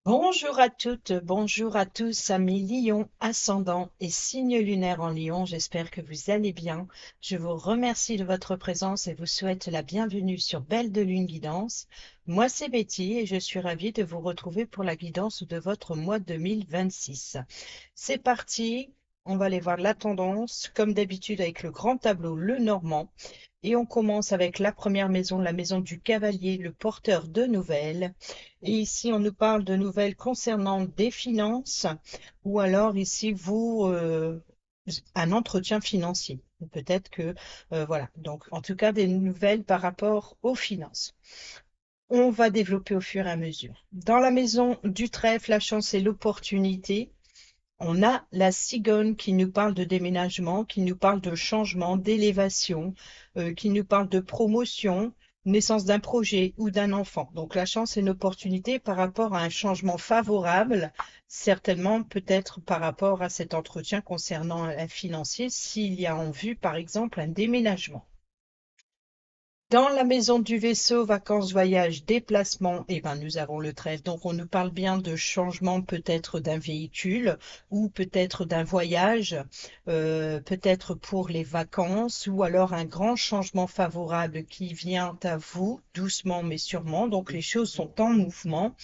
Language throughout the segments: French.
Bonjour à toutes, bonjour à tous, amis Lion, ascendant et signe lunaire en Lion. J'espère que vous allez bien. Je vous remercie de votre présence et vous souhaite la bienvenue sur Belle de Lune Guidance. Moi, c'est Betty et je suis ravie de vous retrouver pour la guidance de votre mois 2026. C'est parti, on va aller voir la tendance, comme d'habitude avec le grand tableau Le Normand. Et on commence avec la première maison, la maison du cavalier, le porteur de nouvelles. Et ici, on nous parle de nouvelles concernant des finances ou alors ici, un entretien financier. Peut-être que, voilà. Donc, en tout cas, des nouvelles par rapport aux finances. On va développer au fur et à mesure. Dans la maison du trèfle, la chance et l'opportunité. On a la cigogne qui nous parle de déménagement, qui nous parle de changement, d'élévation, qui nous parle de promotion, naissance d'un projet ou d'un enfant. Donc la chance est une opportunité par rapport à un changement favorable, certainement peut-être par rapport à cet entretien concernant un financier, s'il y a en vue par exemple un déménagement. Dans la maison du vaisseau, vacances, voyages, déplacements, eh ben, nous avons le trèfle. Donc, on nous parle bien de changement peut-être d'un véhicule ou peut-être d'un voyage, peut-être pour les vacances ou alors un grand changement favorable qui vient à vous doucement mais sûrement. Donc, les choses sont en mouvement.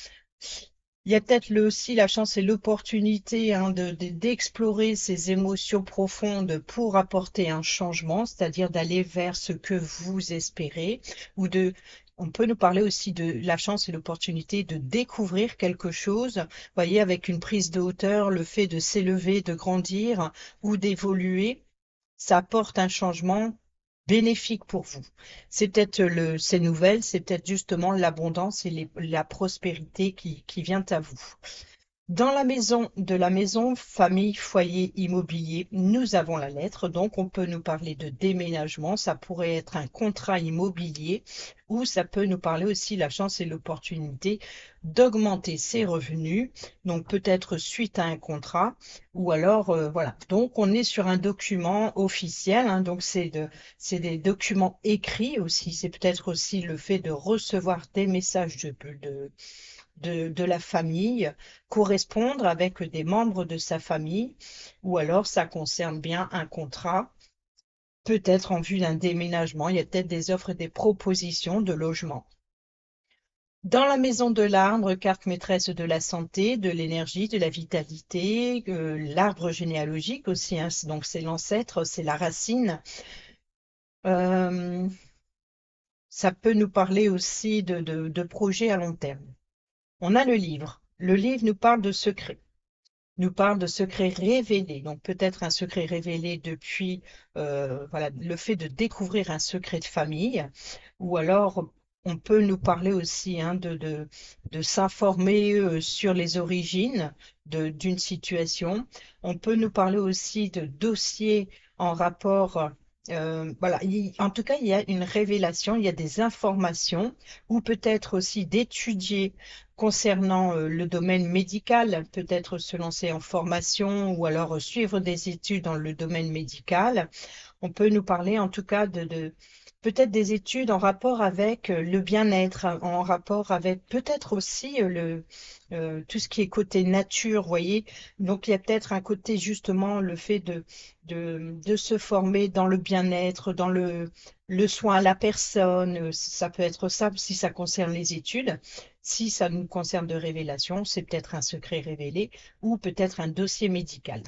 Il y a peut-être aussi la chance et l'opportunité d'explorer ces émotions profondes pour apporter un changement, c'est-à-dire d'aller vers ce que vous espérez, ou on peut nous parler aussi de la chance et l'opportunité de découvrir quelque chose, voyez, avec une prise de hauteur, le fait de s'élever, de grandir ou d'évoluer, ça apporte un changement bénéfique pour vous. C'est peut-être ces nouvelles, c'est peut-être justement l'abondance et la prospérité qui vient à vous. Dans la maison de la maison, famille, foyer, immobilier, nous avons la lettre, donc on peut nous parler de déménagement, ça pourrait être un contrat immobilier ou ça peut nous parler aussi la chance et l'opportunité d'augmenter ses revenus, donc peut-être suite à un contrat ou alors voilà. Donc on est sur un document officiel, hein, donc c'est des documents écrits aussi, c'est peut-être aussi le fait de recevoir des messages de la famille, correspondre avec des membres de sa famille, ou alors ça concerne bien un contrat, peut-être en vue d'un déménagement, il y a peut-être des offres et des propositions de logement. Dans la maison de l'arbre, carte maîtresse de la santé, de l'énergie, de la vitalité, l'arbre généalogique aussi, hein, donc c'est l'ancêtre, c'est la racine. Euh, Ça peut nous parler aussi de projets à long terme. On a le livre. Le livre nous parle de secrets. Nous parle de secrets révélés. Donc peut-être un secret révélé depuis voilà, le fait de découvrir un secret de famille. Ou alors on peut nous parler aussi hein, de s'informer sur les origines d'une situation. On peut nous parler aussi de dossiers en rapport. Voilà, en tout cas, il y a une révélation, il y a des informations, ou peut-être aussi d'étudier concernant le domaine médical, peut-être se lancer en formation ou alors suivre des études dans le domaine médical. On peut nous parler en tout cas de peut-être des études en rapport avec le bien-être, en rapport avec peut-être aussi tout ce qui est côté nature, vous voyez. Donc il y a peut-être un côté justement le fait de se former dans le bien-être, dans le soin à la personne. Ça peut être ça si ça concerne les études. Si ça nous concerne de révélation, c'est peut-être un secret révélé ou peut-être un dossier médical.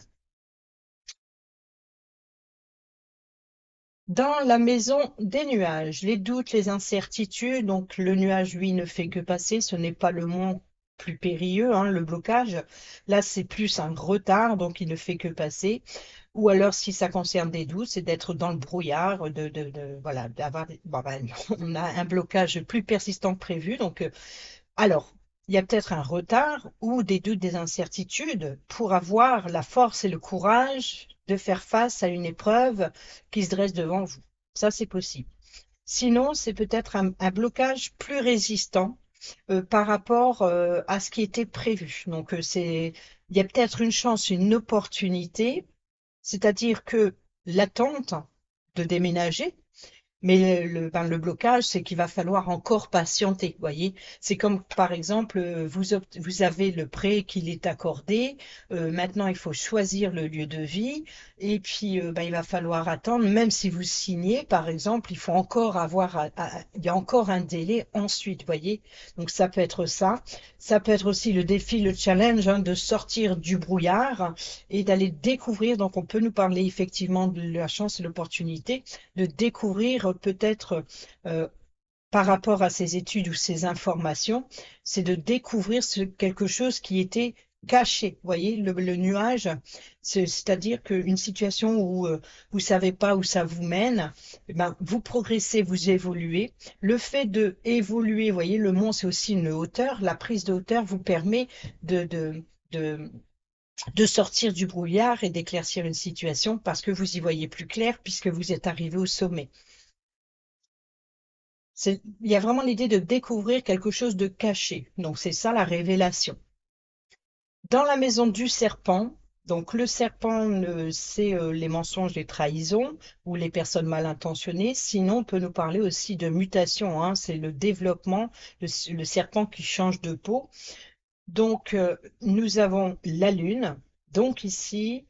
Dans la maison des nuages, les doutes, les incertitudes, donc le nuage, lui, ne fait que passer, ce n'est pas le mont plus périlleux, hein, le blocage. Là, c'est plus un retard, donc il ne fait que passer. Ou alors, si ça concerne des doutes, c'est d'être dans le brouillard, voilà, d'avoir, bon, ben, on a un blocage plus persistant que prévu, donc alors, il y a peut-être un retard ou des doutes, des incertitudes pour avoir la force et le courage de faire face à une épreuve qui se dresse devant vous. Ça, c'est possible. Sinon, c'est peut-être un blocage plus résistant par rapport à ce qui était prévu. Donc, il y a peut-être une chance, une opportunité, c'est-à-dire que l'attente de déménager, Mais le blocage, c'est qu'il va falloir encore patienter, vous voyez. C'est comme, par exemple, vous avez le prêt qui est accordé. Maintenant, il faut choisir le lieu de vie. Et puis, il va falloir attendre. Même si vous signez, par exemple, il faut encore il y a encore un délai ensuite, vous voyez. Donc, ça peut être ça. Ça peut être aussi le défi, le challenge, hein, de sortir du brouillard et d'aller découvrir. Donc, on peut nous parler effectivement de la chance et l'opportunité de découvrir peut-être euh, par rapport à ces études ou ces informations, c'est de découvrir quelque chose qui était caché. Vous voyez, le nuage, c'est-à-dire qu'une situation où vous savez pas où ça vous mène, eh ben, vous progressez, vous évoluez. Le fait de évoluer, vous voyez, le mont, c'est aussi une hauteur. La prise de hauteur vous permet de, de, de, de sortir du brouillard et d'éclaircir une situation parce que vous y voyez plus clair puisque vous êtes arrivé au sommet. Il y a vraiment l'idée de découvrir quelque chose de caché. Donc c'est ça la révélation. Dans la maison du serpent, donc le serpent, c'est les mensonges, les trahisons ou les personnes mal intentionnées. Sinon, on peut nous parler aussi de mutation, hein, c'est le développement, le serpent qui change de peau. Donc nous avons la lune. Donc ici,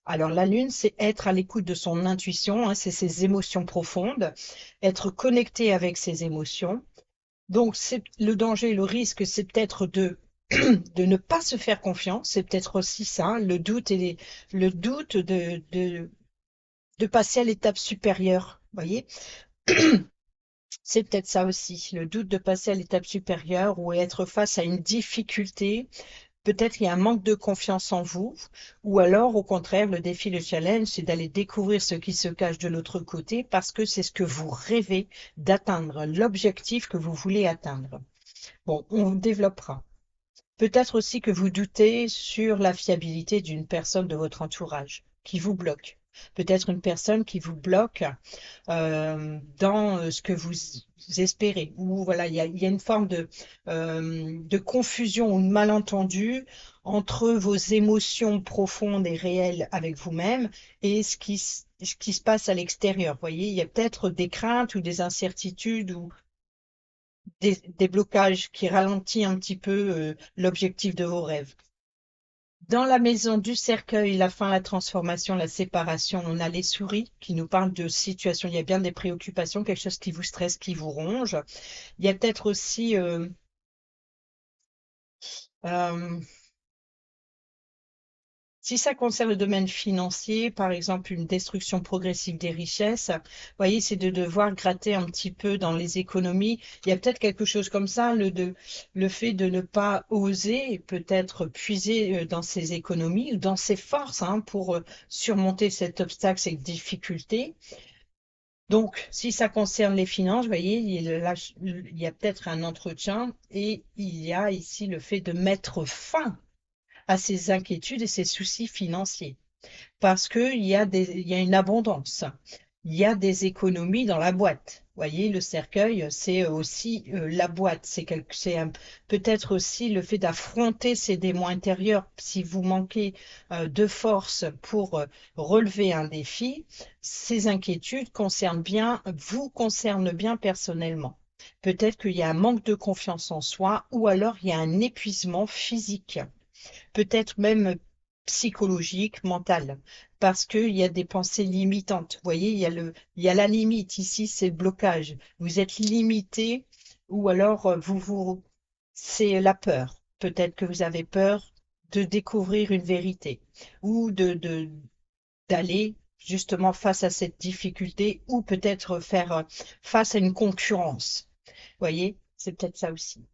alors la lune, c'est être à l'écoute de son intuition, hein, c'est ses émotions profondes, être connecté avec ses émotions. Donc, c'est le danger, le risque, c'est peut-être de ne pas se faire confiance. C'est peut-être aussi ça, hein, le doute le doute de passer à l'étape supérieure. Vous voyez, c'est peut-être ça aussi, le doute de passer à l'étape supérieure ou être face à une difficulté. Peut-être il y a un manque de confiance en vous, ou alors au contraire, le défi, le challenge, c'est d'aller découvrir ce qui se cache de l'autre côté parce que c'est ce que vous rêvez d'atteindre, l'objectif que vous voulez atteindre. Bon, on développera. Peut-être aussi que vous doutez sur la fiabilité d'une personne de votre entourage qui vous bloque. Peut-être une personne qui vous bloque dans ce que vous espérez. Ou voilà, il y a une forme de confusion ou de malentendu entre vos émotions profondes et réelles avec vous-même et ce qui se passe à l'extérieur. Vous voyez, il y a peut-être des craintes ou des incertitudes ou des blocages qui ralentissent un petit peu l'objectif de vos rêves. Dans la maison du cercueil, la fin, la transformation, la séparation, on a les souris qui nous parlent de situations. Il y a bien des préoccupations, quelque chose qui vous stresse, qui vous ronge. Il y a peut-être aussi euh, si ça concerne le domaine financier, par exemple une destruction progressive des richesses, vous voyez, c'est de devoir gratter un petit peu dans les économies. Il y a peut-être quelque chose comme ça, le fait de ne pas oser peut-être puiser dans ses économies ou dans ses forces hein, pour surmonter cet obstacle, cette difficulté. Donc, si ça concerne les finances, vous voyez, il y a peut-être un entretien et il y a ici le fait de mettre fin à ses inquiétudes et ses soucis financiers. Parce il y a une abondance. Il y a des économies dans la boîte. Vous voyez, le cercueil, c'est aussi la boîte. Peut-être aussi le fait d'affronter ces démons intérieurs. Si vous manquez de force pour relever un défi, ces inquiétudes vous concernent bien personnellement. Peut-être qu'il y a un manque de confiance en soi ou alors il y a un épuisement physique peut-être même psychologique, mental, parce qu'il y a des pensées limitantes. Vous voyez, il y a la limite ici, c'est le blocage. Vous êtes limité ou alors c'est la peur. Peut-être que vous avez peur de découvrir une vérité ou d'aller justement face à cette difficulté ou peut-être faire face à une concurrence. Vous voyez, c'est peut-être ça aussi.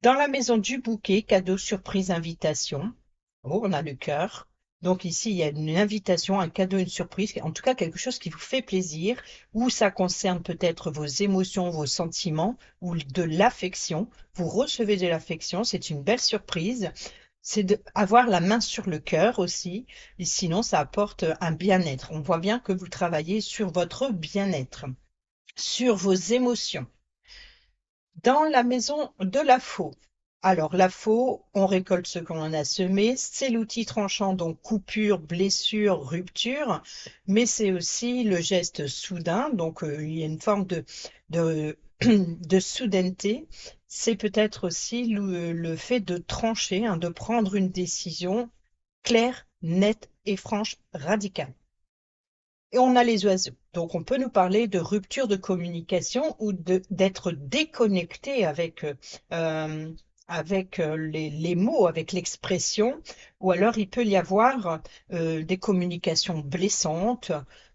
Dans la maison du bouquet, cadeau, surprise, invitation. Oh, on a le cœur. Donc ici, il y a une invitation, un cadeau, une surprise, en tout cas quelque chose qui vous fait plaisir, ou ça concerne peut-être vos émotions, vos sentiments, ou de l'affection. Vous recevez de l'affection, c'est une belle surprise. C'est d'avoir la main sur le cœur aussi, et sinon ça apporte un bien-être. On voit bien que vous travaillez sur votre bien-être, sur vos émotions. Dans la maison de la faux. Alors, la faux, on récolte ce qu'on a semé. C'est l'outil tranchant, donc coupure, blessure, rupture. Mais c'est aussi le geste soudain. Donc, il y a une forme de, de soudaineté. C'est peut-être aussi le fait de trancher, hein, de prendre une décision claire, nette et franche, radicale. Et on a les oiseaux. Donc, on peut nous parler de rupture de communication ou d'être déconnecté euh, avec les mots, avec l'expression. Ou alors, il peut y avoir des communications blessantes,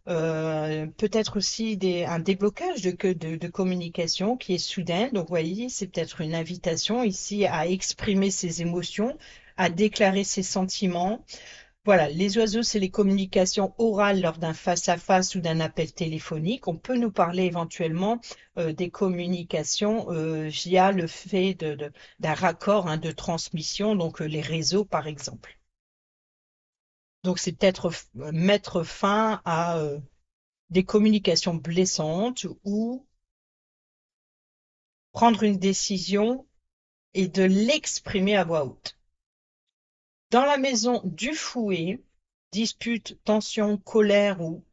peut-être aussi un déblocage de communication qui est soudain. Donc, vous voyez, c'est peut-être une invitation ici à exprimer ses émotions, à déclarer ses sentiments. Voilà, les oiseaux, c'est les communications orales lors d'un face-à-face ou d'un appel téléphonique. On peut nous parler éventuellement des communications via le fait d'un raccord, hein, de transmission, donc les réseaux par exemple. Donc c'est peut-être mettre fin à des communications blessantes ou prendre une décision et de l'exprimer à voix haute. Dans la maison du fouet, dispute, tension, colère ou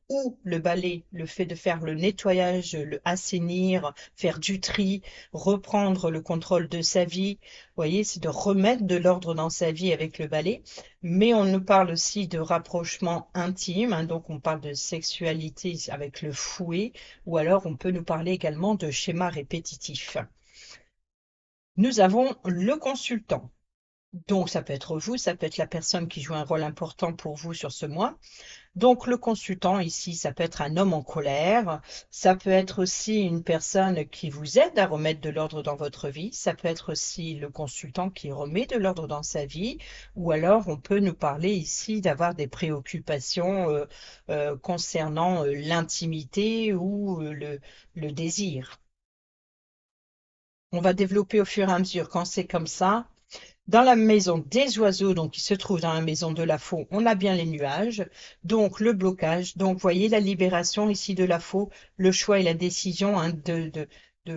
le balai, le fait de faire le nettoyage, le assainir, faire du tri, reprendre le contrôle de sa vie, vous voyez, c'est de remettre de l'ordre dans sa vie avec le balai. Mais on nous parle aussi de rapprochement intime, hein, donc on parle de sexualité avec le fouet, ou alors on peut nous parler également de schéma répétitif. Nous avons le consultant. Donc, ça peut être vous, ça peut être la personne qui joue un rôle important pour vous sur ce mois. Donc, le consultant ici, ça peut être un homme en colère, ça peut être aussi une personne qui vous aide à remettre de l'ordre dans votre vie, ça peut être aussi le consultant qui remet de l'ordre dans sa vie, ou alors on peut nous parler ici d'avoir des préoccupations concernant l'intimité ou le désir. On va développer au fur et à mesure quand c'est comme ça. Dans la maison des oiseaux, donc qui se trouve dans la maison de la faux, on a bien les nuages, donc le blocage. Donc, vous voyez la libération ici de la faux, le choix et la décision, hein,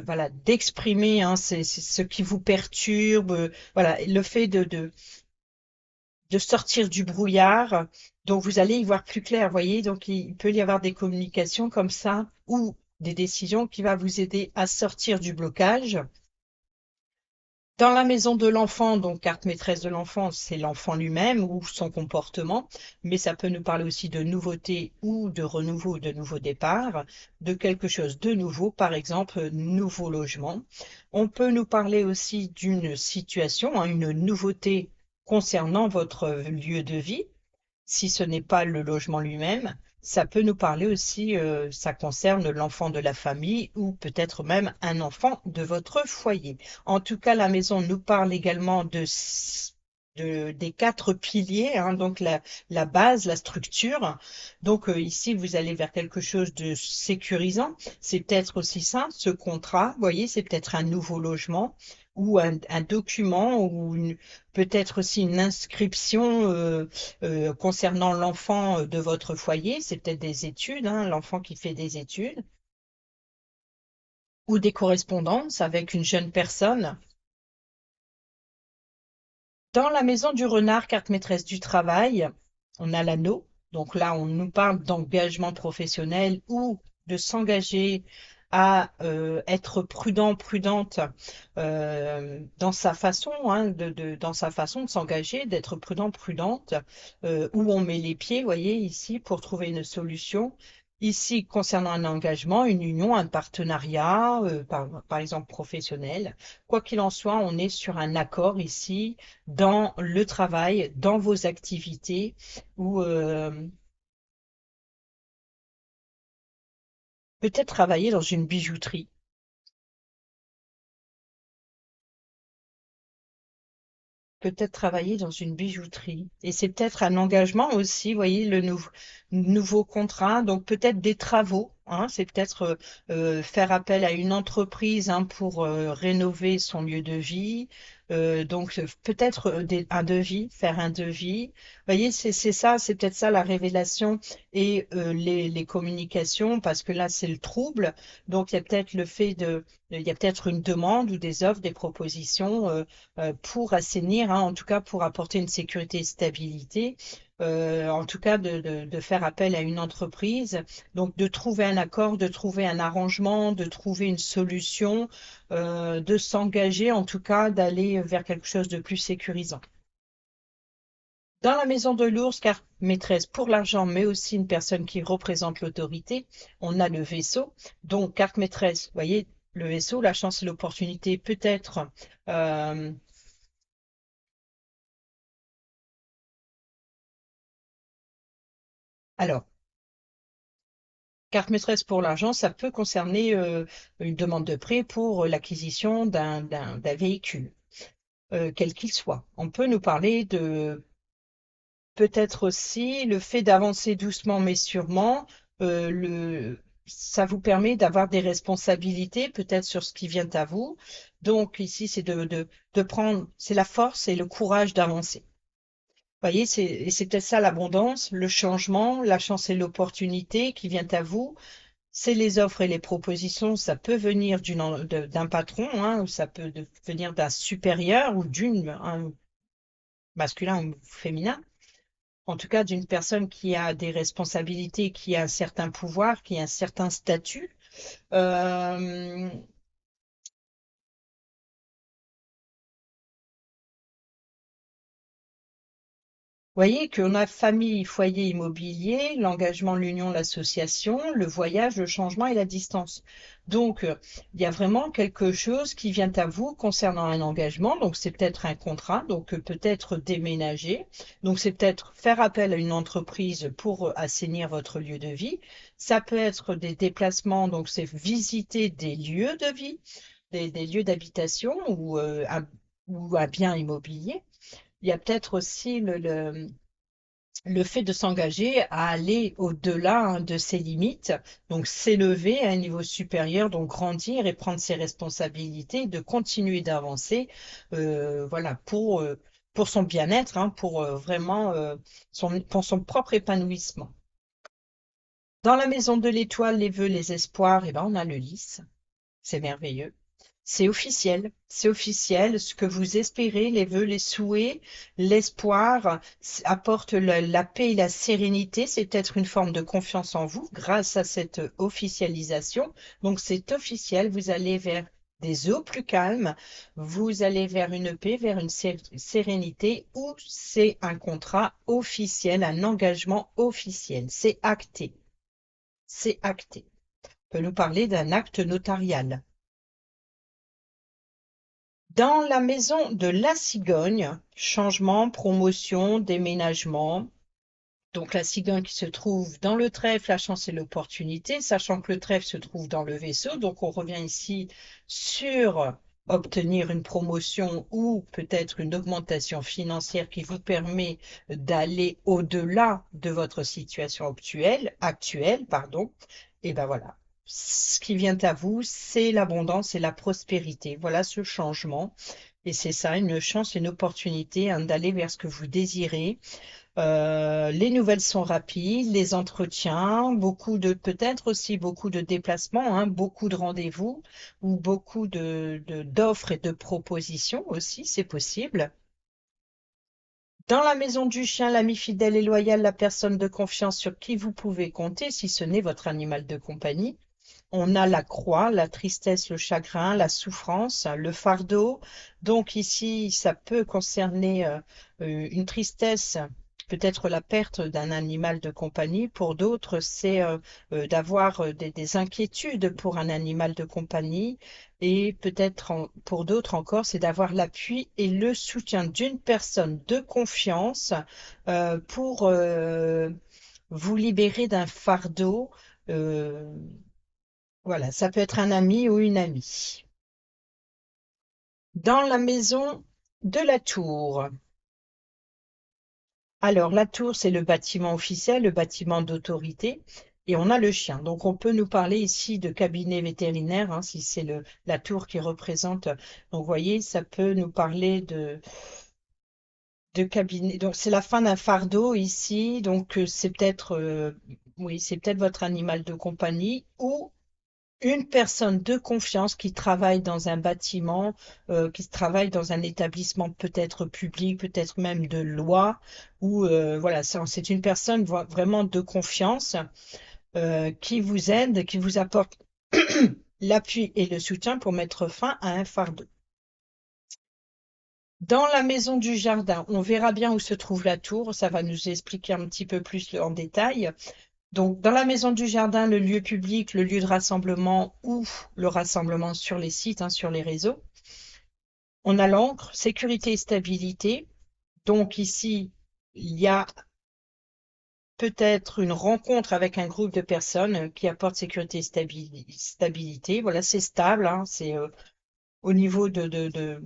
voilà, d'exprimer, hein, c'est ce qui vous perturbe, voilà, le fait de sortir du brouillard. Donc, vous allez y voir plus clair, vous voyez. Donc, il peut y avoir des communications comme ça ou des décisions qui vont vous aider à sortir du blocage. Dans la maison de l'enfant, donc carte maîtresse de l'enfant, c'est l'enfant lui-même ou son comportement, mais ça peut nous parler aussi de nouveauté ou de renouveau, de nouveau départ, de quelque chose de nouveau, par exemple, nouveau logement. On peut nous parler aussi d'une situation, hein, une nouveauté concernant votre lieu de vie, si ce n'est pas le logement lui-même, ça peut nous parler aussi, ça concerne l'enfant de la famille ou peut-être même un enfant de votre foyer. En tout cas, la maison nous parle également des quatre piliers, hein, donc la base, la structure. Donc ici, vous allez vers quelque chose de sécurisant. C'est peut-être aussi ça, ce contrat. Vous voyez, c'est peut-être un nouveau logement ou un document ou peut-être aussi une inscription concernant l'enfant de votre foyer. C'est peut-être des études, hein, l'enfant qui fait des études ou des correspondances avec une jeune personne. Dans la maison du renard, carte maîtresse du travail, on a l'anneau. Donc là, on nous parle d'engagement professionnel ou de s'engager à être prudent, prudente dans sa façon, hein, dans sa façon de s'engager, d'être prudent, prudente, où on met les pieds, vous voyez, ici, pour trouver une solution. Ici, concernant un engagement, une union, un partenariat, par exemple professionnel. Quoi qu'il en soit, on est sur un accord ici dans le travail, dans vos activités, ou peut-être travailler dans une bijouterie. Peut-être travailler dans une bijouterie. Et c'est peut-être un engagement aussi, vous voyez, le nouveau contrat, donc peut-être des travaux. hein, c'est peut-être faire appel à une entreprise, hein, pour rénover son lieu de vie. Donc peut-être un devis, faire un devis. Vous voyez, c'est ça, c'est peut-être ça la révélation et les communications, parce que là c'est le trouble. Donc il y a peut-être le fait de, il y a peut-être une demande ou des offres, des propositions pour assainir, hein, en tout cas pour apporter une sécurité et stabilité. En tout cas de faire appel à une entreprise, donc de trouver un accord, de trouver un arrangement, de trouver une solution, de s'engager, en tout cas d'aller vers quelque chose de plus sécurisant. Dans la maison de l'ours, carte maîtresse pour l'argent, mais aussi une personne qui représente l'autorité, on a le vaisseau. Donc, carte maîtresse, vous voyez, le vaisseau, la chance et l'opportunité, peut-être. euh, alors, carte maîtresse pour l'argent, ça peut concerner une demande de prêt pour l'acquisition d'un véhicule, quel qu'il soit. On peut nous parler de peut-être aussi le fait d'avancer doucement mais sûrement. Ça vous permet d'avoir des responsabilités peut-être sur ce qui vient à vous. Donc ici, c'est de prendre, c'est la force et le courage d'avancer. Vous voyez, et c'est peut-être ça l'abondance, le changement, la chance et l'opportunité qui vient à vous. C'est les offres et les propositions, ça peut venir d'un patron, hein, ou ça peut venir d'un supérieur ou d'une, un masculin ou féminin. En tout cas, d'une personne qui a des responsabilités, qui a un certain pouvoir, qui a un certain statut. Euh, Voyez qu'on a famille, foyer, immobilier, l'engagement, l'union, l'association, le voyage, le changement et la distance. Donc, il y a vraiment quelque chose qui vient à vous concernant un engagement. Donc, c'est peut-être un contrat, donc peut-être déménager. Donc, c'est peut-être faire appel à une entreprise pour assainir votre lieu de vie. Ça peut être des déplacements, donc c'est visiter des lieux de vie, des lieux d'habitation ou un bien immobilier. Il y a peut-être aussi le fait de s'engager à aller au-delà, hein, de ses limites, donc s'élever à un niveau supérieur, donc grandir et prendre ses responsabilités, de continuer d'avancer, voilà, pour son bien-être, hein, pour vraiment pour son propre épanouissement. Dans la maison de l'étoile, les vœux, les espoirs, eh ben, on a le lys. C'est merveilleux. C'est officiel. Ce que vous espérez, les vœux, les souhaits, l'espoir apporte la paix et la sérénité. C'est peut-être une forme de confiance en vous grâce à cette officialisation. Donc c'est officiel. Vous allez vers des eaux plus calmes. Vous allez vers une paix, vers une sérénité où c'est un contrat officiel, un engagement officiel. C'est acté. C'est acté. On peut nous parler d'un acte notarial. Dans la maison de la cigogne, changement, promotion, déménagement. Donc la cigogne qui se trouve dans le trèfle, la chance et l'opportunité, sachant que le trèfle se trouve dans le vaisseau. Donc on revient ici sur obtenir une promotion ou peut-être une augmentation financière qui vous permet d'aller au-delà de votre situation actuelle, pardon. Et ben voilà. Ce qui vient à vous, c'est l'abondance et la prospérité. Voilà ce changement. Et c'est ça, une chance, une opportunité, hein, d'aller vers ce que vous désirez. Les nouvelles sont rapides, les entretiens, peut-être aussi beaucoup de déplacements, hein, beaucoup de rendez-vous ou beaucoup d'offres et de propositions aussi, c'est possible. Dans la maison du chien, l'ami fidèle et loyal, la personne de confiance sur qui vous pouvez compter, si ce n'est votre animal de compagnie. On a la croix, la tristesse, le chagrin, la souffrance, le fardeau. Donc ici, ça peut concerner une tristesse, peut-être la perte d'un animal de compagnie. Pour d'autres, c'est d'avoir des inquiétudes pour un animal de compagnie. Et peut-être pour d'autres encore, c'est d'avoir l'appui et le soutien d'une personne de confiance pour vous libérer d'un fardeau. euh, voilà, ça peut être un ami ou une amie. Dans la maison de la tour. Alors, la tour, c'est le bâtiment officiel, le bâtiment d'autorité. et on a le chien. Donc on peut nous parler ici de cabinet vétérinaire, hein, si c'est la tour qui représente. Donc vous voyez, ça peut nous parler de cabinet. Donc c'est la fin d'un fardeau ici. Donc c'est peut-être, oui, c'est peut-être votre animal de compagnie ou une personne de confiance qui travaille dans un bâtiment, qui travaille dans un établissement peut-être public, peut-être même de loi, ou voilà, c'est une personne vraiment de confiance qui vous aide, qui vous apporte l'appui et le soutien pour mettre fin à un fardeau. Dans la maison du jardin, on verra bien où se trouve la tour, ça va nous expliquer un petit peu plus en détail. Donc, dans la maison du jardin, le lieu public, le lieu de rassemblement ou le rassemblement sur les sites, hein, sur les réseaux. On a l'encre, sécurité et stabilité. Donc ici, il y a peut-être une rencontre avec un groupe de personnes qui apporte sécurité et stabilité. Voilà, c'est stable, hein, c'est au niveau du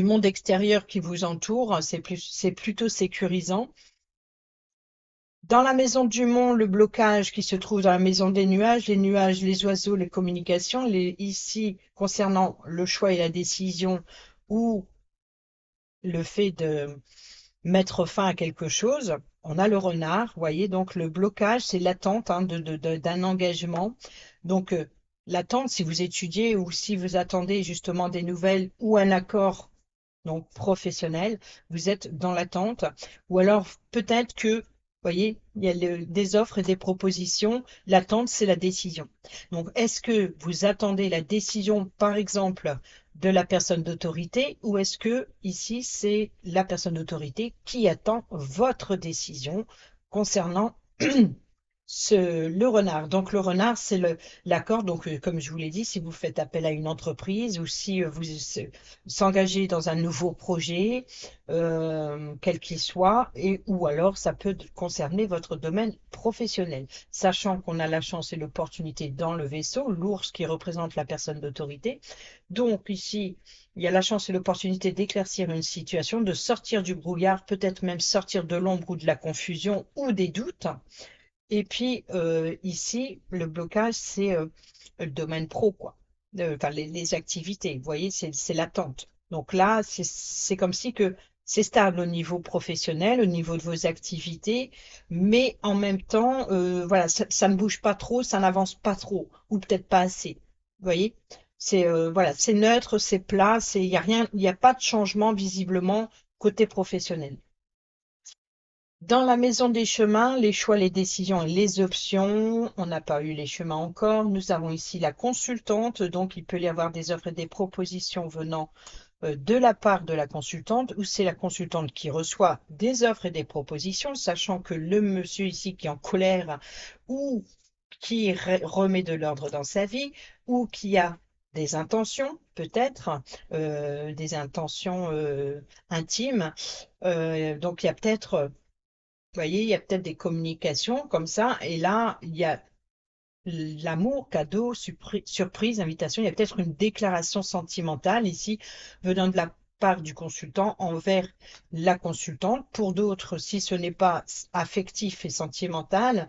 monde extérieur qui vous entoure, c'est plutôt sécurisant. Dans la maison du monde, le blocage qui se trouve dans la maison des nuages, les nuages, les oiseaux, les communications, ici, concernant le choix et la décision ou le fait de mettre fin à quelque chose, on a le renard, vous voyez, donc le blocage, c'est l'attente hein, d'un engagement. Donc, l'attente, si vous étudiez ou si vous attendez justement des nouvelles ou un accord donc professionnel, vous êtes dans l'attente. Ou alors peut-être que, vous voyez, il y a des offres et des propositions. L'attente, c'est la décision. Donc, est-ce que vous attendez la décision, par exemple, de la personne d'autorité, ou est-ce que ici, c'est la personne d'autorité qui attend votre décision concernant le renard. Donc le renard, c'est l'accord. Donc comme je vous l'ai dit, si vous faites appel à une entreprise ou si vous s'engagez dans un nouveau projet, quel qu'il soit, et ou alors ça peut concerner votre domaine professionnel. Sachant qu'on a la chance et l'opportunité dans le vaisseau, l'ours qui représente la personne d'autorité. Donc ici, il y a la chance et l'opportunité d'éclaircir une situation, de sortir du brouillard, peut-être même sortir de l'ombre ou de la confusion ou des doutes. Et puis ici, le blocage, c'est le domaine pro, quoi. Enfin, les activités, vous voyez, c'est l'attente. Donc là, c'est comme si que c'est stable au niveau professionnel, au niveau de vos activités, mais en même temps, voilà, ça ne bouge pas trop, ça n'avance pas trop, ou peut-être pas assez. Vous voyez? C'est voilà, c'est neutre, c'est plat, il y a rien, il n'y a pas de changement visiblement côté professionnel. Dans la maison des chemins, les choix, les décisions et les options. On n'a pas eu les chemins encore. Nous avons ici la consultante, donc il peut y avoir des offres et des propositions venant de la part de la consultante, ou c'est la consultante qui reçoit des offres et des propositions, sachant que le monsieur ici qui est en colère ou qui remet de l'ordre dans sa vie, ou qui a des intentions, peut-être, des intentions intimes. Donc il y a peut-être vous voyez, il y a peut-être des communications comme ça, et là, il y a l'amour, cadeau, surprise, invitation. Il y a peut-être une déclaration sentimentale ici venant de la part du consultant envers la consultante. Pour d'autres, si ce n'est pas affectif et sentimental,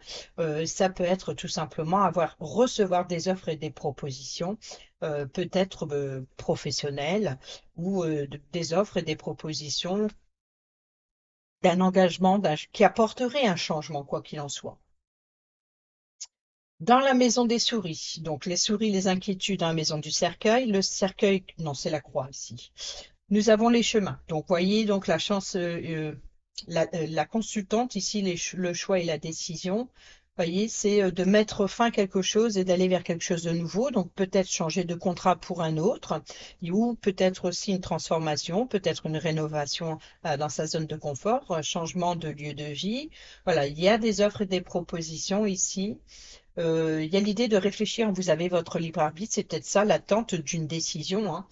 ça peut être tout simplement recevoir des offres et des propositions, peut-être professionnelles ou des offres et des propositions d'un engagement qui apporterait un changement, quoi qu'il en soit. Dans la maison des souris, donc les souris, les inquiétudes dans la maison du cercueil, le cercueil, non, c'est la croix ici. Nous avons les chemins. Donc, voyez, donc la chance, la consultante ici, le choix et la décision. Voyez, c'est de mettre fin à quelque chose et d'aller vers quelque chose de nouveau. Donc, peut-être changer de contrat pour un autre, ou peut-être aussi une transformation, peut-être une rénovation dans sa zone de confort, un changement de lieu de vie. Voilà, il y a des offres et des propositions ici. Il y a l'idée de réfléchir, vous avez votre libre arbitre, c'est peut-être ça l'attente d'une décision, hein.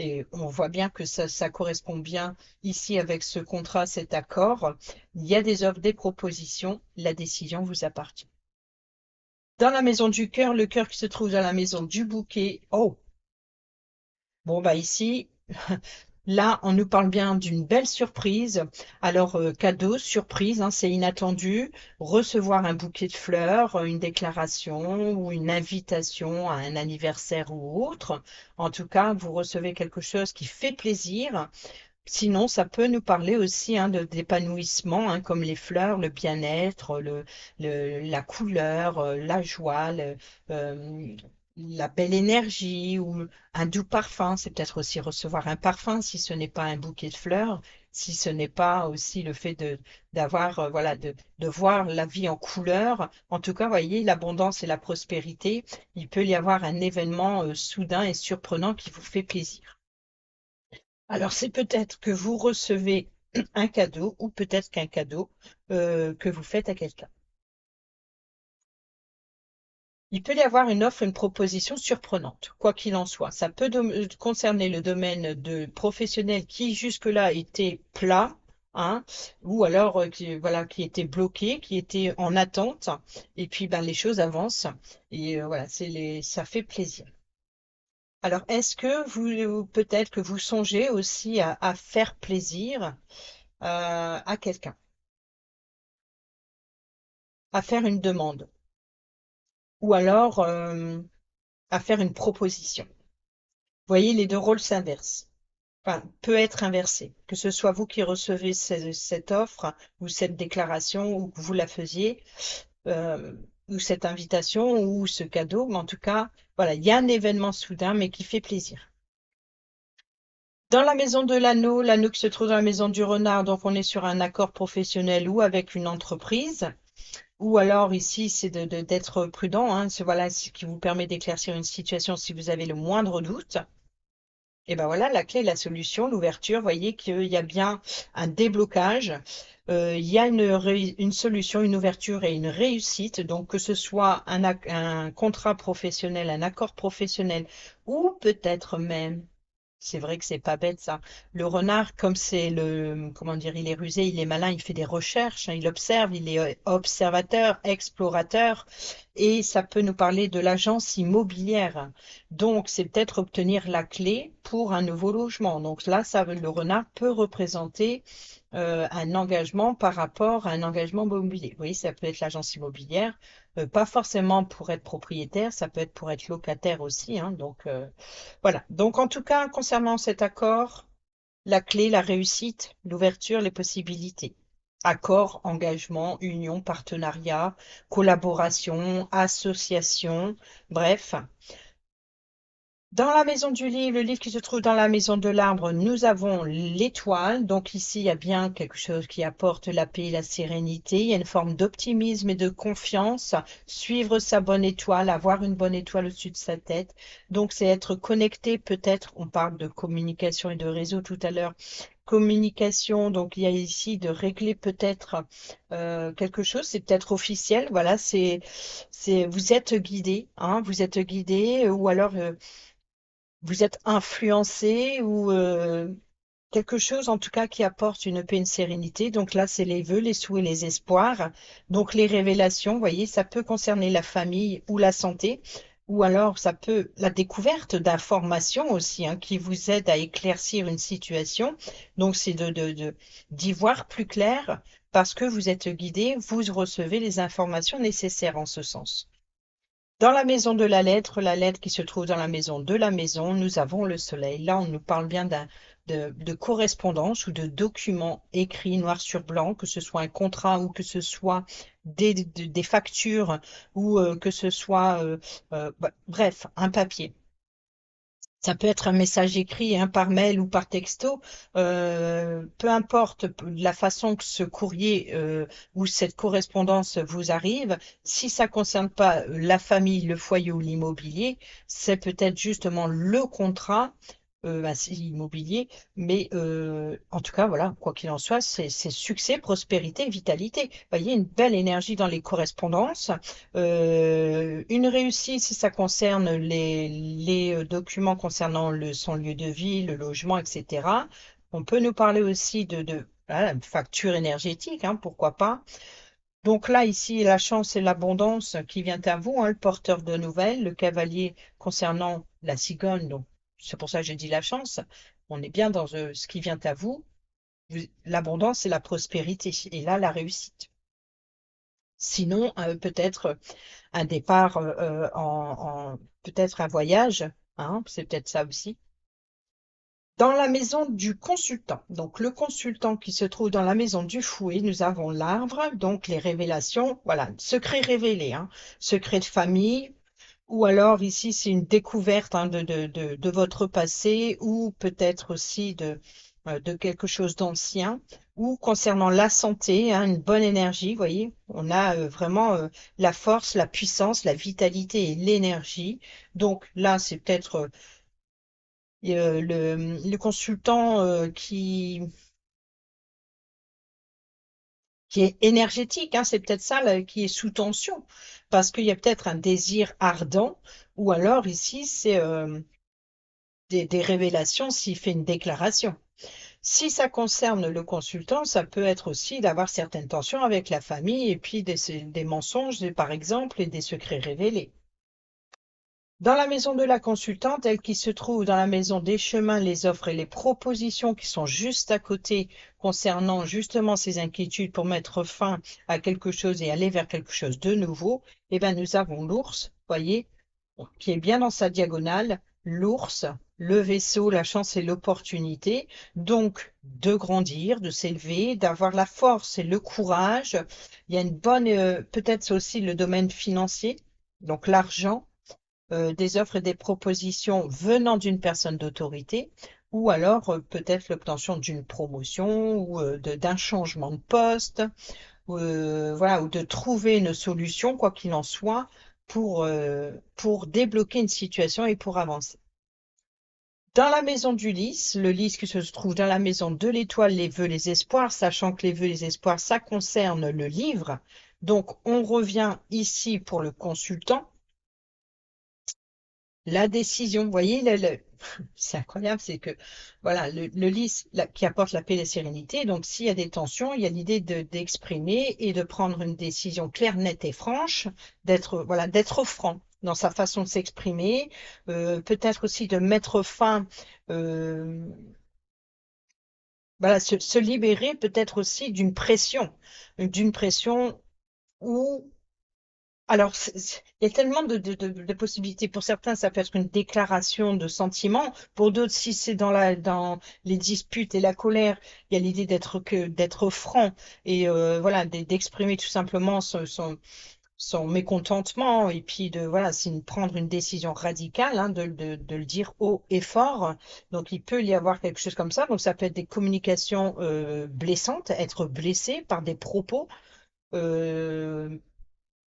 Et on voit bien que ça correspond bien ici avec ce contrat, cet accord. Il y a des offres, des propositions, la décision vous appartient. Dans la maison du cœur, le cœur qui se trouve dans la maison du bouquet. Oh, bon bah ici, Là, on nous parle bien d'une belle surprise. Alors, cadeau, surprise, hein, c'est inattendu. Recevoir un bouquet de fleurs, une déclaration ou une invitation à un anniversaire ou autre. En tout cas, vous recevez quelque chose qui fait plaisir. Sinon, ça peut nous parler aussi hein, d'épanouissement, hein, comme les fleurs, le bien-être, la couleur, la joie, la belle énergie ou un doux parfum. C'est peut-être aussi recevoir un parfum si ce n'est pas un bouquet de fleurs, si ce n'est pas aussi le fait de d'avoir voilà de voir la vie en couleur. En tout cas, voyez, l'abondance et la prospérité, il peut y avoir un événement soudain et surprenant qui vous fait plaisir. Alors, c'est peut-être que vous recevez un cadeau ou peut-être qu'un cadeau que vous faites à quelqu'un. Il peut y avoir une offre, une proposition surprenante, quoi qu'il en soit. Ça peut concerner le domaine de professionnel qui jusque-là était plat, hein, ou alors voilà, qui était bloqué, qui était en attente, et puis ben, les choses avancent, et voilà, ça fait plaisir. Alors, est-ce que peut-être que vous songez aussi à faire plaisir à quelqu'un, à faire une demande, ou alors à faire une proposition. Vous voyez, les deux rôles s'inversent. Enfin, peut être inversé. Que ce soit vous qui recevez cette offre ou cette déclaration ou que vous la faisiez, euh, ou cette invitation ou ce cadeau, mais en tout cas, voilà, il y a un événement soudain mais qui fait plaisir. Dans la maison de l'anneau qui se trouve dans la maison du renard, donc on est sur un accord professionnel ou avec une entreprise. Ou alors ici, c'est d'être prudent, hein, voilà ce qui vous permet d'éclaircir une situation si vous avez le moindre doute. Et ben voilà, la clé, la solution, l'ouverture, voyez qu'il y a bien un déblocage, il y a une solution, une ouverture et une réussite. Donc que ce soit un contrat professionnel, un accord professionnel, ou peut-être même c'est vrai que c'est pas bête ça. Le renard, comme c'est comment dire, il est rusé, il est malin, il fait des recherches, hein, il observe, il est observateur, explorateur, et ça peut nous parler de l'agence immobilière. Donc, c'est peut-être obtenir la clé pour un nouveau logement. Donc là, le renard peut représenter un engagement par rapport à un engagement immobilier. Vous voyez, ça peut être l'agence immobilière, pas forcément pour être propriétaire, ça peut être pour être locataire aussi, hein, donc voilà. Donc, en tout cas, concernant cet accord, la clé, la réussite, l'ouverture, les possibilités. Accord, engagement, union, partenariat, collaboration, association, bref. Dans la maison du livre, le livre qui se trouve dans la maison de l'arbre, nous avons l'étoile. Donc ici, il y a bien quelque chose qui apporte la paix et la sérénité. Il y a une forme d'optimisme et de confiance. Suivre sa bonne étoile, avoir une bonne étoile au-dessus de sa tête. Donc c'est être connecté, peut-être, on parle de communication et de réseau tout à l'heure. Communication, donc il y a ici de régler peut-être quelque chose, c'est peut-être officiel, voilà, vous êtes guidé, hein, vous êtes guidé, ou alors vous êtes influencé ou quelque chose en tout cas qui apporte une paix, une sérénité. Donc là, c'est les vœux, les souhaits, les espoirs. Donc les révélations, vous voyez, ça peut concerner la famille ou la santé. Ou alors ça peut la découverte d'informations aussi hein, qui vous aident à éclaircir une situation. Donc c'est d'y voir plus clair parce que vous êtes guidé, vous recevez les informations nécessaires en ce sens. Dans la maison de la lettre qui se trouve dans la maison de la maison, nous avons le soleil. Là, on nous parle bien de correspondance ou de documents écrits noir sur blanc, que ce soit un contrat ou que ce soit des factures ou que ce soit, bref, un papier. Ça peut être un message écrit hein, par mail ou par texto, peu importe la façon que ce courrier ou cette correspondance vous arrive. Si ça concerne pas la famille, le foyer ou l'immobilier, c'est peut-être justement le contrat c'est immobilier, mais en tout cas, voilà, quoi qu'il en soit, c'est succès, prospérité, vitalité. Vous voyez, une belle énergie dans les correspondances, une réussite si ça concerne les documents concernant son lieu de vie, le logement, etc. On peut nous parler aussi voilà, une facture énergétique, hein, pourquoi pas. Donc là, ici, la chance et l'abondance qui vient à vous, hein, le porteur de nouvelles, le cavalier concernant la cigogne, donc c'est pour ça que j'ai dit la chance. on est bien dans ce qui vient à vous, l'abondance et la prospérité, et là, la réussite. Sinon, peut-être un départ peut-être un voyage, hein, c'est peut-être ça aussi. Dans la maison du consultant, donc le consultant qui se trouve dans la maison du fouet, nous avons l'arbre, donc les révélations, voilà, secret révélé, hein, secret de famille, ou alors ici c'est une découverte hein, de votre passé, ou peut-être aussi de quelque chose d'ancien, ou concernant la santé, hein, une bonne énergie, vous voyez, on a vraiment la force, la puissance, la vitalité et l'énergie. Donc là, c'est peut-être le consultant qui est énergétique, hein, c'est peut-être ça là, qui est sous tension, parce qu'il y a peut-être un désir ardent, ou alors ici, c'est des révélations s'il fait une déclaration. Si ça concerne le consultant, ça peut être aussi d'avoir certaines tensions avec la famille et puis des mensonges, par exemple, et des secrets révélés. Dans la maison de la consultante, elle qui se trouve dans la maison des chemins, les offres et les propositions qui sont juste à côté concernant justement ces inquiétudes pour mettre fin à quelque chose et aller vers quelque chose de nouveau, eh ben nous avons l'ours, voyez, qui est bien dans sa diagonale, l'ours, le vaisseau, la chance et l'opportunité, donc de grandir, de s'élever, d'avoir la force et le courage. Il y a une bonne, peut-être aussi le domaine financier, donc l'argent des offres et des propositions venant d'une personne d'autorité, ou alors peut-être l'obtention d'une promotion ou d'un changement de poste, voilà, ou de trouver une solution, quoi qu'il en soit, pour débloquer une situation et pour avancer. Dans la maison du lys, le lys qui se trouve dans la maison de l'étoile, les vœux, les espoirs, sachant que les vœux, les espoirs, ça concerne le livre. Donc, on revient ici pour le consultant. La décision, vous voyez, c'est incroyable, c'est que voilà, le lys qui apporte la paix et la sérénité. Donc, s'il y a des tensions, il y a l'idée d'exprimer et de prendre une décision claire, nette et franche, d'être franc dans sa façon de s'exprimer, peut-être aussi de mettre fin, euh, voilà, se libérer peut-être aussi d'une pression où alors, il y a tellement de possibilités. Pour certains, ça peut être une déclaration de sentiment. Pour d'autres, si c'est dans les disputes et la colère, il y a l'idée d'être franc et voilà, d'exprimer tout simplement son mécontentement et puis voilà, c'est prendre une décision radicale, hein, de le dire haut et fort. Donc, il peut y avoir quelque chose comme ça. Donc, ça peut être des communications blessantes, être blessé par des propos. euh,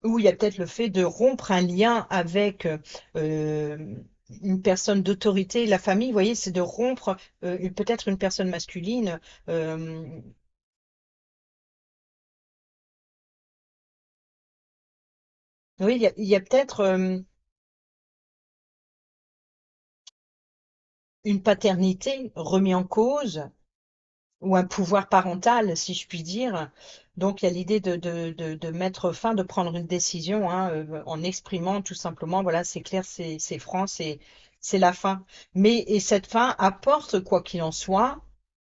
ou il y a peut-être le fait de rompre un lien avec une personne d'autorité, la famille, vous voyez, c'est de rompre peut-être une personne masculine. euh, oui, il y a peut-être une paternité remise en cause ou un pouvoir parental, si je puis dire. Donc, il y a l'idée de mettre fin, de prendre une décision hein, en exprimant tout simplement, voilà, c'est clair, c'est franc, c'est la fin. Mais et cette fin apporte, quoi qu'il en soit,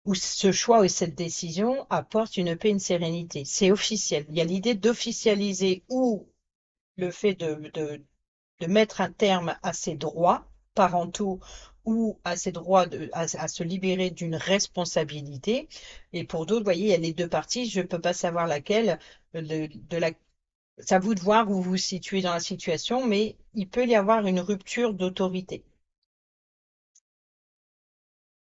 ou ce choix et cette décision apporte une paix, une sérénité. C'est officiel. Il y a l'idée d'officialiser ou le fait de mettre un terme à ses droits parentaux ou à ses droits à se libérer d'une responsabilité. Et pour d'autres, vous voyez, il y a les deux parties. Je ne peux pas savoir laquelle. C'est à vous de voir où vous vous situez dans la situation, mais il peut y avoir une rupture d'autorité.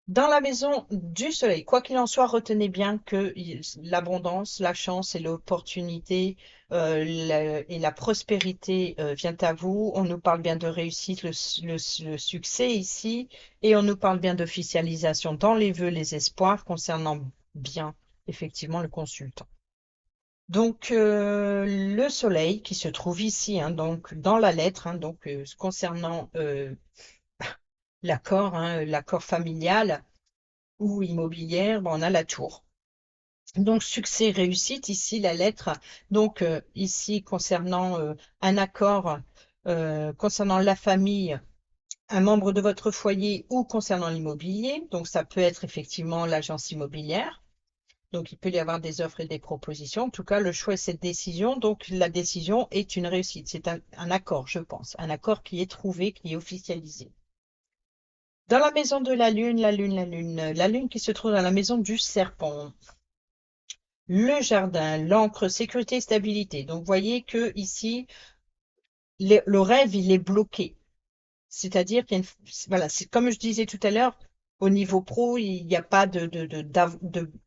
Dans la maison du soleil, quoi qu'il en soit, retenez bien que l'abondance, la chance et l'opportunité et la prospérité vient à vous. On nous parle bien de réussite, le succès ici, et on nous parle bien d'officialisation dans les vœux, les espoirs concernant bien, effectivement, le consultant. Donc, le soleil qui se trouve ici, hein, donc dans la lettre, hein, donc concernant l'accord familial, ou immobilière, ben, on a la tour. Donc, succès, réussite, ici la lettre. Donc, ici, concernant un accord, concernant la famille, un membre de votre foyer ou concernant l'immobilier. Donc, ça peut être effectivement l'agence immobilière. Donc, il peut y avoir des offres et des propositions. En tout cas, le choix est cette décision. Donc, la décision est une réussite. C'est un accord, je pense. Un accord qui est trouvé, qui est officialisé. Dans la maison de la lune qui se trouve dans la maison du serpent. Le jardin, l'encre, sécurité, stabilité. Donc, vous voyez que ici, le rêve, il est bloqué. C'est-à-dire qu'il y a voilà, c'est comme je disais tout à l'heure, au niveau pro, il n'y a pas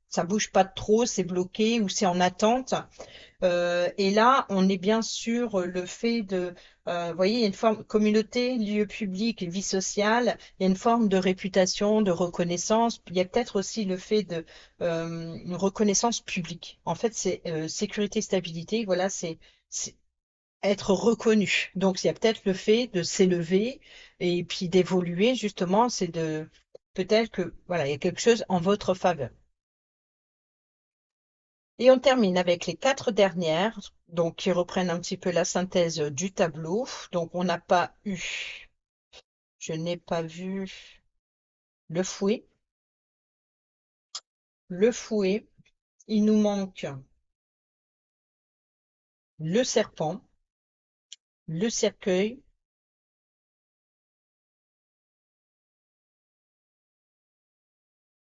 ça bouge pas trop, c'est bloqué ou c'est en attente. Et là, on est bien sûr le fait vous voyez, il y a une forme communauté, lieu public, vie sociale. Il y a une forme de réputation, de reconnaissance. Il y a peut-être aussi le fait une reconnaissance publique. En fait, c'est sécurité, stabilité. Voilà, c'est être reconnu. Donc, il y a peut-être le fait de s'élever et puis d'évoluer, justement, c'est de peut-être que voilà, il y a quelque chose en votre faveur. Et on termine avec les quatre dernières, donc qui reprennent un petit peu la synthèse du tableau. Donc, on n'a pas eu, je n'ai pas vu le fouet. Le fouet, il nous manque le serpent, le cercueil.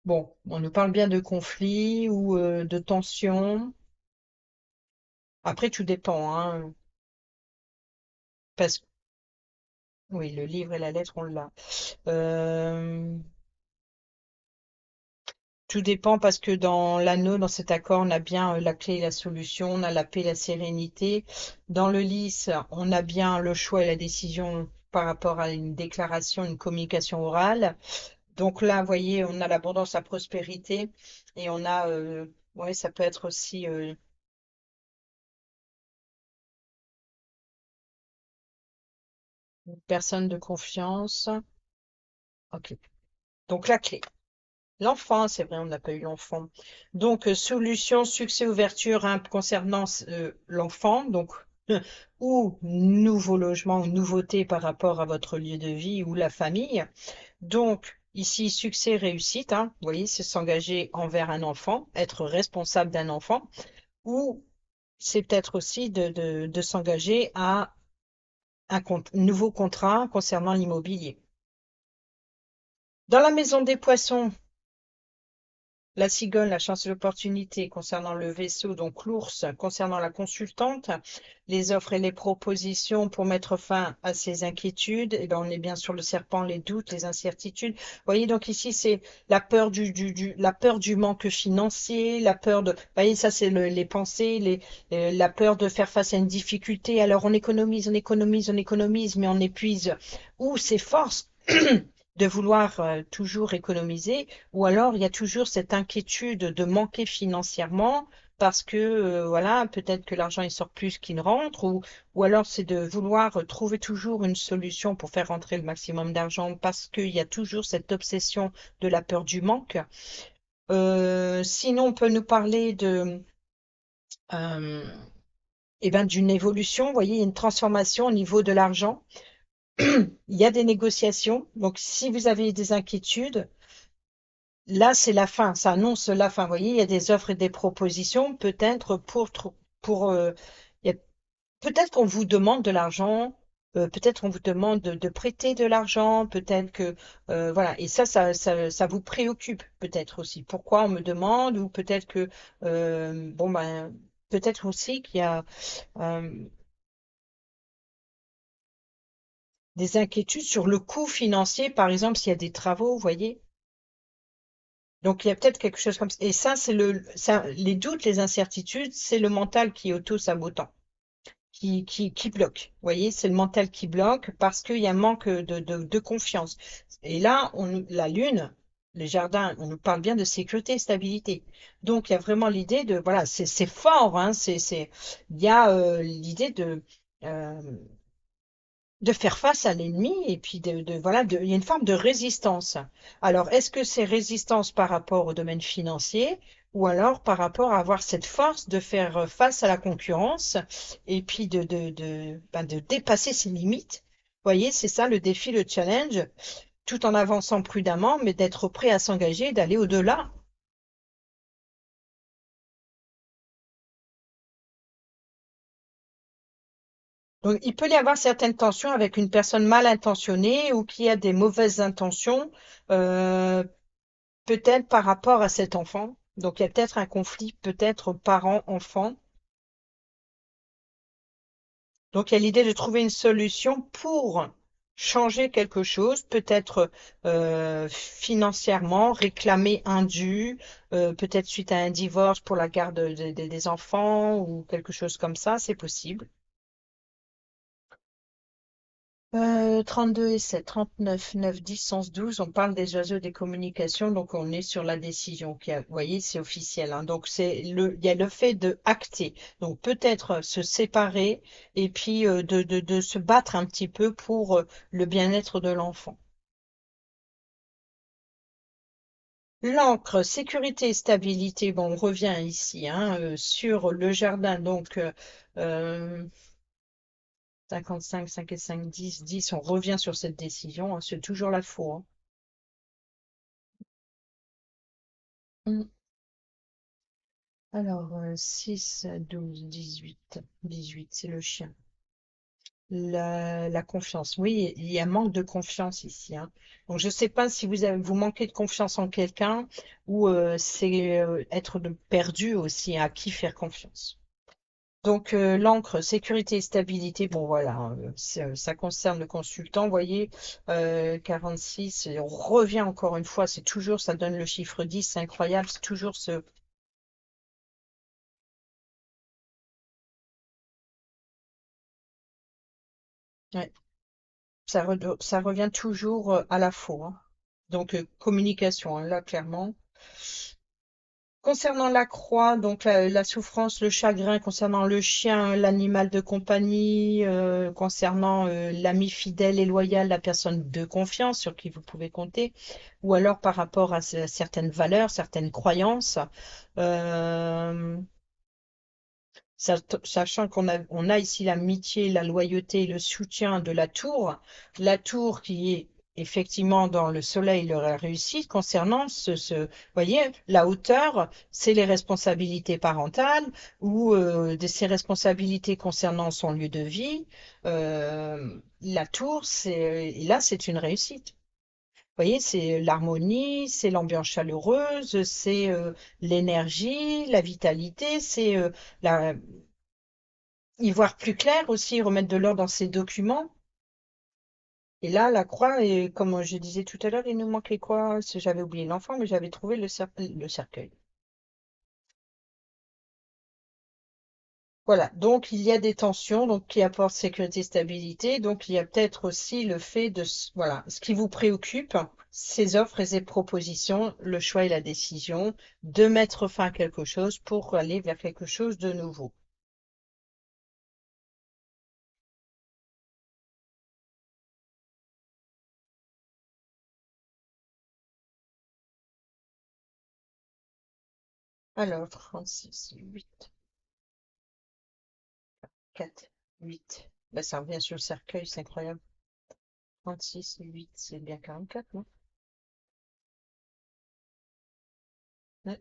Bon, on nous parle bien de conflits ou de tensions. Après, tout dépend, hein, parce que oui, le livre et la lettre, on l'a. Euh, Tout dépend parce que dans l'anneau, dans cet accord, on a bien la clé et la solution, on a la paix et la sérénité. Dans le lys, on a bien le choix et la décision par rapport à une déclaration, une communication orale. Donc là, vous voyez, on a l'abondance, la prospérité et on a, ouais, ça peut être aussi une personne de confiance. Ok. Donc la clé. L'enfant, c'est vrai, on n'a pas eu l'enfant. Donc, solution, succès, ouverture hein, concernant l'enfant, donc, ou nouveau logement ou nouveauté par rapport à votre lieu de vie ou la famille. Donc, ici, succès, réussite, hein, vous voyez, c'est s'engager envers un enfant, être responsable d'un enfant, ou c'est peut-être aussi de s'engager à nouveau contrat concernant l'immobilier. Dans la maison des poissons, la cigogne, la chance et l'opportunité concernant le vaisseau, donc l'ours, concernant la consultante, les offres et les propositions pour mettre fin à ces inquiétudes. Et ben, on est bien sur le serpent, les doutes, les incertitudes. Vous voyez, donc ici, c'est la peur la peur du manque financier, la peur de, vous voyez, ça, c'est les pensées, la peur de faire face à une difficulté. Alors, on économise, on économise, on économise, mais on épuise ou ses forces de vouloir toujours économiser ou alors, il y a toujours cette inquiétude de manquer financièrement parce que, voilà, peut-être que l'argent il sort plus qu'il ne rentre, ou alors c'est de vouloir trouver toujours une solution pour faire rentrer le maximum d'argent parce qu'il y a toujours cette obsession de la peur du manque. Sinon, on peut nous parler euh, eh ben, d'une évolution. Vous voyez, il y a une transformation au niveau de l'argent. Il y a des négociations. Donc, si vous avez des inquiétudes, là, c'est la fin, ça annonce la fin. Vous voyez, il y a des offres et des propositions, peut-être il y a- peut-être qu'on vous demande de l'argent, peut-être on vous demande de prêter de l'argent, peut-être que, voilà. Et ça vous préoccupe peut-être aussi. Pourquoi on me demande, ou peut-être que, bon ben, peut-être aussi qu'il y a euh, des inquiétudes sur le coût financier, par exemple, s'il y a des travaux, vous voyez. Donc, il y a peut-être quelque chose comme ça. Et ça, les doutes, les incertitudes, c'est le mental qui est auto-sabotant, qui bloque. Vous voyez, c'est le mental qui bloque parce qu'il y a un manque de confiance. Et là, la Lune, les jardins, on nous parle bien de sécurité, stabilité. Donc, il y a vraiment l'idée de, voilà, c'est fort, hein, il y a l'idée euh, de faire face à l'ennemi et puis voilà, il y a une forme de résistance. Alors, est-ce que c'est résistance par rapport au domaine financier ou alors par rapport à avoir cette force de faire face à la concurrence et puis de dépasser ses limites voyez, c'est ça le défi, le challenge, tout en avançant prudemment, mais d'être prêt à s'engager et d'aller au-delà. Donc, il peut y avoir certaines tensions avec une personne mal intentionnée ou qui a des mauvaises intentions, euh, peut-être par rapport à cet enfant. Donc, il y a peut-être un conflit, peut-être parent-enfant. Donc, il y a l'idée de trouver une solution pour changer quelque chose, peut-être financièrement, réclamer un dû, peut-être suite à un divorce pour la garde des enfants ou quelque chose comme ça, c'est possible. 32 et 7, 39, 9, 10, 11, 12, on parle des oiseaux des communications, donc on est sur la décision. Vous voyez, c'est officiel, hein. Donc il y a le fait de acter. Donc peut-être se séparer et puis de se battre un petit peu pour le bien-être de l'enfant. L'encre, sécurité et stabilité, bon, on revient ici hein, sur le jardin. Donc 55, 5 et 5, 10, 10, on revient sur cette décision, hein, c'est toujours la faux, hein. Alors, 6, 12, 18, 18, c'est le chien. La confiance. Oui, il y a manque de confiance ici, hein. Donc, je ne sais pas si vous manquez de confiance en quelqu'un ou c'est être perdu aussi à qui faire confiance. Donc, l'encre, sécurité et stabilité, bon voilà, hein, ça concerne le consultant, vous voyez, 46, et on revient encore une fois, c'est toujours, ça donne le chiffre 10, c'est incroyable, c'est toujours ce... Ouais. Ça revient toujours à la faux, hein. Donc, communication, hein, là, clairement. Concernant la croix, donc la souffrance, le chagrin, concernant le chien, l'animal de compagnie, concernant l'ami fidèle et loyal, la personne de confiance sur qui vous pouvez compter, ou alors par rapport à certaines valeurs, certaines croyances. Euh, Sachant on a ici l'amitié, la loyauté et le soutien de la tour qui est effectivement dans le soleil la réussite concernant voyez, la hauteur, c'est les responsabilités parentales ou de ses responsabilités concernant son lieu de vie. La tour, et là, c'est une réussite. Vous voyez, c'est l'harmonie, c'est l'ambiance chaleureuse, c'est l'énergie, la vitalité, c'est y voir plus clair aussi, remettre de l'ordre dans ses documents. Et là, la croix, et comme je disais tout à l'heure, il nous manquait quoi? J'avais oublié l'enfant, mais j'avais trouvé le cercueil. Voilà, donc il y a des tensions donc, qui apportent sécurité et stabilité. Donc il y a peut-être aussi le fait de... Voilà, ce qui vous préoccupe, ces offres et ces propositions, le choix et la décision de mettre fin à quelque chose pour aller vers quelque chose de nouveau. Alors, 36, 8. 4, 8. Ben, ça revient sur le cercueil, c'est incroyable. 36 et 8, c'est bien 44, non? Ouais.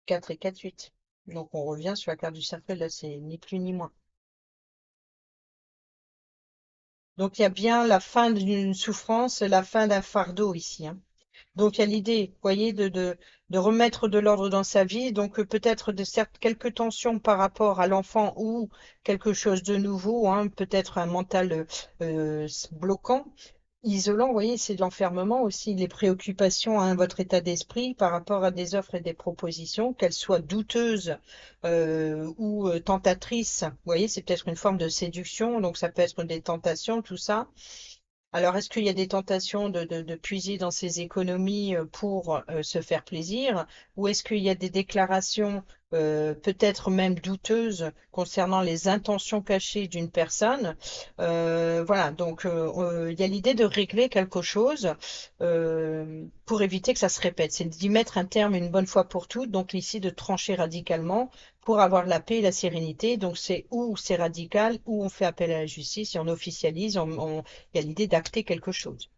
4 et 4, 8. Donc on revient sur la carte du cercueil, là c'est ni plus ni moins. Donc il y a bien la fin d'une souffrance, la fin d'un fardeau ici, hein. Donc il y a l'idée, vous voyez, de remettre de l'ordre dans sa vie, donc peut-être de certes quelques tensions par rapport à l'enfant ou quelque chose de nouveau, hein, peut-être un mental bloquant. Isolant, vous voyez, c'est de l'enfermement aussi, les préoccupations, hein, votre état d'esprit par rapport à des offres et des propositions, qu'elles soient douteuses ou tentatrices. Vous voyez, c'est peut-être une forme de séduction, donc ça peut être des tentations, tout ça. Alors, est-ce qu'il y a des tentations de puiser dans ses économies pour se faire plaisir, ou est-ce qu'il y a des déclarations peut-être même douteuses concernant les intentions cachées d'une personne. Voilà, donc il y a l'idée de régler quelque chose pour éviter que ça se répète. C'est d'y mettre un terme une bonne fois pour toutes, donc ici de trancher radicalement pour avoir la paix et la sérénité. Donc c'est ou c'est radical, ou on fait appel à la justice et on officialise, il y a l'idée d'acter quelque chose.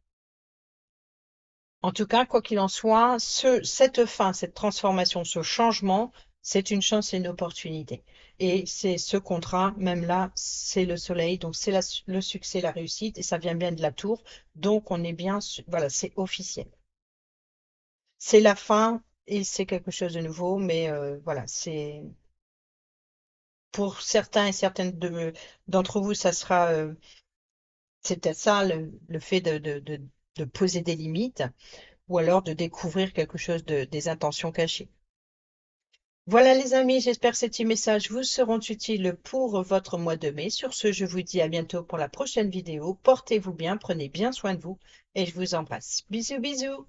En tout cas, quoi qu'il en soit, cette fin, cette transformation, ce changement, c'est une chance et une opportunité. Et c'est ce contrat, même là, c'est le soleil, donc c'est le succès, la réussite, et ça vient bien de la tour. Donc on est bien, voilà, c'est officiel. C'est la fin et c'est quelque chose de nouveau, mais voilà, c'est pour certains et certaines d'entre vous, ça sera, c'est peut-être ça le fait de poser des limites ou alors de découvrir quelque chose des intentions cachées. Voilà les amis, j'espère que ces petits messages vous seront utiles pour votre mois de mai. Sur ce, je vous dis à bientôt pour la prochaine vidéo. Portez-vous bien, prenez bien soin de vous et je vous embrasse. Bisous, bisous.